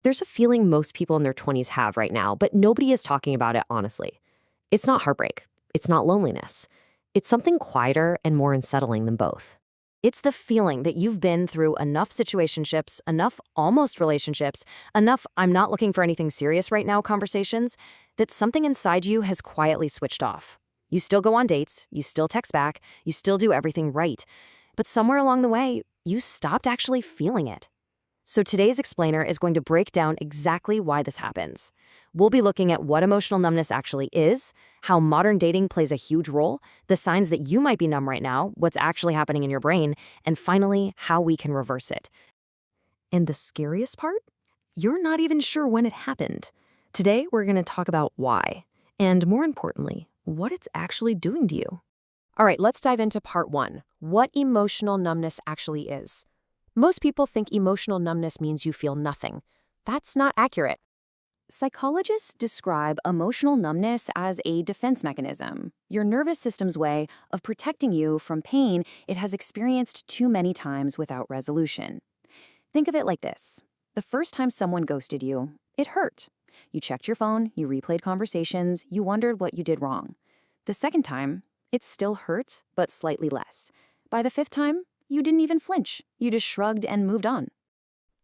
There's a feeling most people in their 20s have right now, but nobody is talking about it honestly. It's not heartbreak. It's not loneliness. It's something quieter and more unsettling than both. It's the feeling that you've been through enough situationships, enough almost relationships, enough I'm not looking for anything serious right now conversations, that something inside you has quietly switched off. You still go on dates, you still text back, you still do everything right. But somewhere along the way, you stopped actually feeling it. So today's explainer is going to break down exactly why this happens. We'll be looking at what emotional numbness actually is, how modern dating plays a huge role, the signs that you might be numb right now, what's actually happening in your brain, and finally, how we can reverse it. And the scariest part? You're not even sure when it happened. Today, we're going to talk about why, and more importantly, what it's actually doing to you. All right, let's dive into part one, what emotional numbness actually is. Most people think emotional numbness means you feel nothing. That's not accurate. Psychologists describe emotional numbness as a defense mechanism, your nervous system's way of protecting you from pain it has experienced too many times without resolution. Think of it like this. The first time someone ghosted you, it hurt. You checked your phone, you replayed conversations, you wondered what you did wrong. The second time, it still hurt, but slightly less. By the fifth time, you didn't even flinch. You just shrugged and moved on.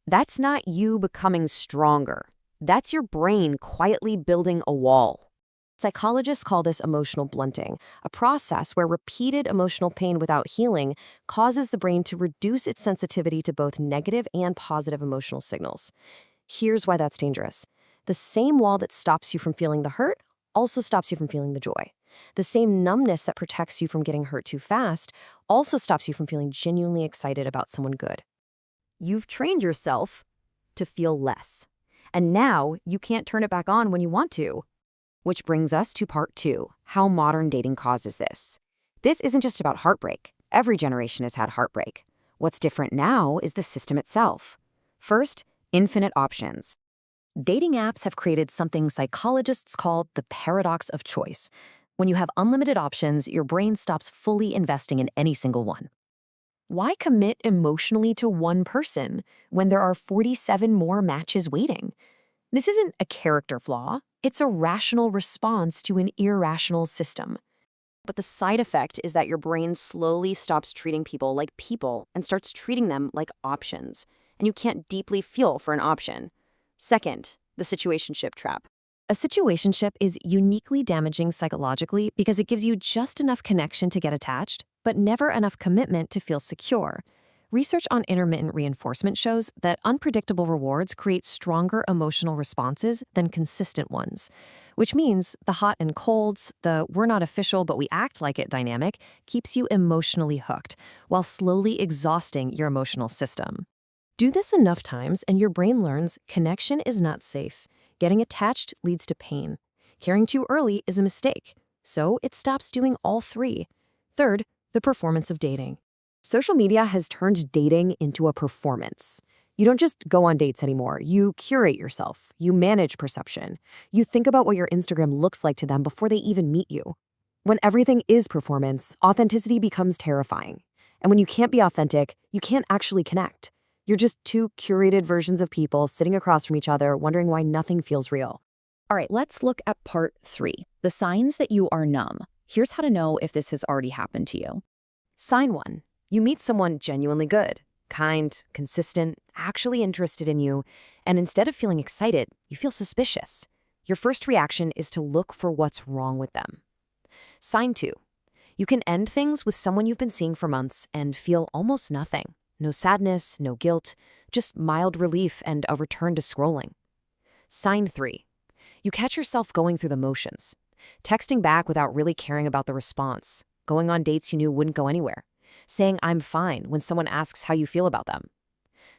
That's not you becoming stronger. That's your brain quietly building a wall. Psychologists call this emotional blunting, a process where repeated emotional pain without healing causes the brain to reduce its sensitivity to both negative and positive emotional signals. Here's why that's dangerous. The same wall that stops you from feeling the hurt also stops you from feeling the joy. The same numbness that protects you from getting hurt too fast also stops you from feeling genuinely excited about someone good. You've trained yourself to feel less, and now you can't turn it back on when you want to. Which brings us to part two, how modern dating causes this. This isn't just about heartbreak. Every generation has had heartbreak. What's different now is the system itself. First, infinite options. Dating apps have created something psychologists call the paradox of choice. When you have unlimited options, your brain stops fully investing in any single one. Why commit emotionally to one person when there are 47 more matches waiting? This isn't a character flaw. It's a rational response to an irrational system. But the side effect is that your brain slowly stops treating people like people and starts treating them like options, and you can't deeply feel for an option. Second, the situationship trap. A situationship is uniquely damaging psychologically because it gives you just enough connection to get attached, but never enough commitment to feel secure. Research on intermittent reinforcement shows that unpredictable rewards create stronger emotional responses than consistent ones, which means the hot and colds, the we're not official but we act like it dynamic keeps you emotionally hooked while slowly exhausting your emotional system. Do this enough times and your brain learns connection is not safe. Getting attached leads to pain. Caring too early is a mistake, so it stops doing all three. Third, the performance of dating. Social media has turned dating into a performance. You don't just go on dates anymore. You curate yourself. You manage perception. You think about what your Instagram looks like to them before they even meet you. When everything is performance, authenticity becomes terrifying. And when you can't be authentic, you can't actually connect. You're just two curated versions of people sitting across from each other, wondering why nothing feels real. All right, let's look at part three, the signs that you are numb. Here's how to know if this has already happened to you. Sign one. You meet someone genuinely good, kind, consistent, actually interested in you, and instead of feeling excited, you feel suspicious. Your first reaction is to look for what's wrong with them. Sign two. You can end things with someone you've been seeing for months and feel almost nothing. No sadness, no guilt, just mild relief and a return to scrolling. Sign three. You catch yourself going through the motions, texting back without really caring about the response, going on dates you knew wouldn't go anywhere, saying I'm fine when someone asks how you feel about them.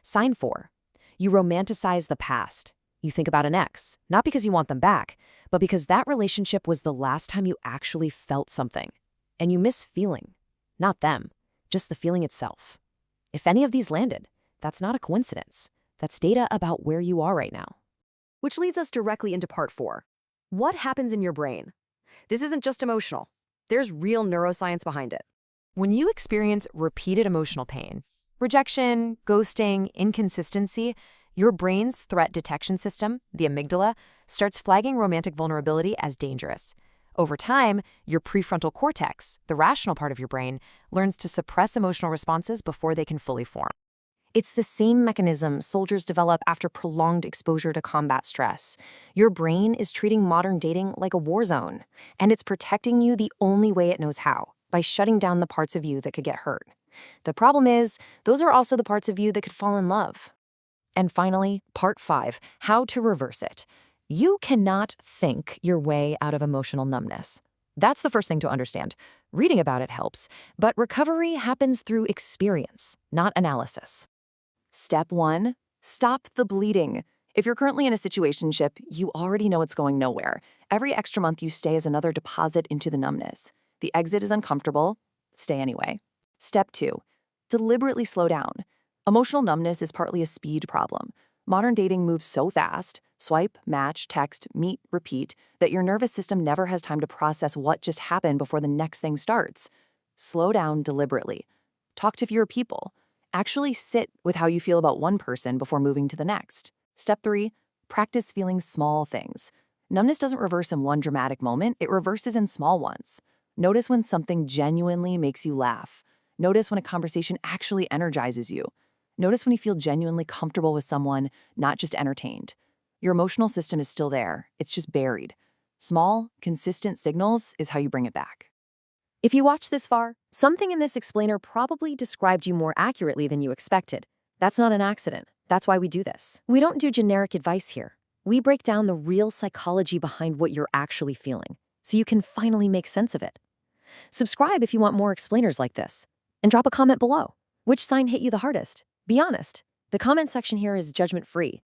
Sign four. You romanticize the past. You think about an ex, not because you want them back, but because that relationship was the last time you actually felt something. And you miss feeling, not them, just the feeling itself. If any of these landed, that's not a coincidence. That's data about where you are right now. Which leads us directly into part four. What happens in your brain? This isn't just emotional. There's real neuroscience behind it. When you experience repeated emotional pain, rejection, ghosting, inconsistency, Your brain's threat detection system, the amygdala, starts flagging romantic vulnerability as dangerous. Over time, your prefrontal cortex, the rational part of your brain, learns to suppress emotional responses before they can fully form. It's the same mechanism soldiers develop after prolonged exposure to combat stress. Your brain is treating modern dating like a war zone, and it's protecting you the only way it knows how, by shutting down the parts of you that could get hurt. The problem is, those are also the parts of you that could fall in love. And finally, part 5, how to reverse it. You cannot think your way out of emotional numbness. That's the first thing to understand. Reading about it helps, but recovery happens through experience, not analysis. Step 1, stop the bleeding. If you're currently in a situationship, you already know it's going nowhere. Every extra month you stay is another deposit into the numbness. The exit is uncomfortable. Stay anyway. Step 2, deliberately slow down. Emotional numbness is partly a speed problem. Modern dating moves so fast, swipe, match, text, meet, repeat, that your nervous system never has time to process what just happened before the next thing starts. Slow down deliberately. Talk to fewer people. Actually sit with how you feel about one person before moving to the next. Step 3, practice feeling small things. Numbness doesn't reverse in one dramatic moment, it reverses in small ones. Notice when something genuinely makes you laugh. Notice when a conversation actually energizes you. Notice when you feel genuinely comfortable with someone, not just entertained. Your emotional system is still there, it's just buried. Small, consistent signals is how you bring it back. If you watched this far, something in this explainer probably described you more accurately than you expected. That's not an accident. That's why we do this. We don't do generic advice here. We break down the real psychology behind what you're actually feeling, so you can finally make sense of it. Subscribe if you want more explainers like this, and drop a comment below. Which sign hit you the hardest? Be honest. The comment section here is judgment-free.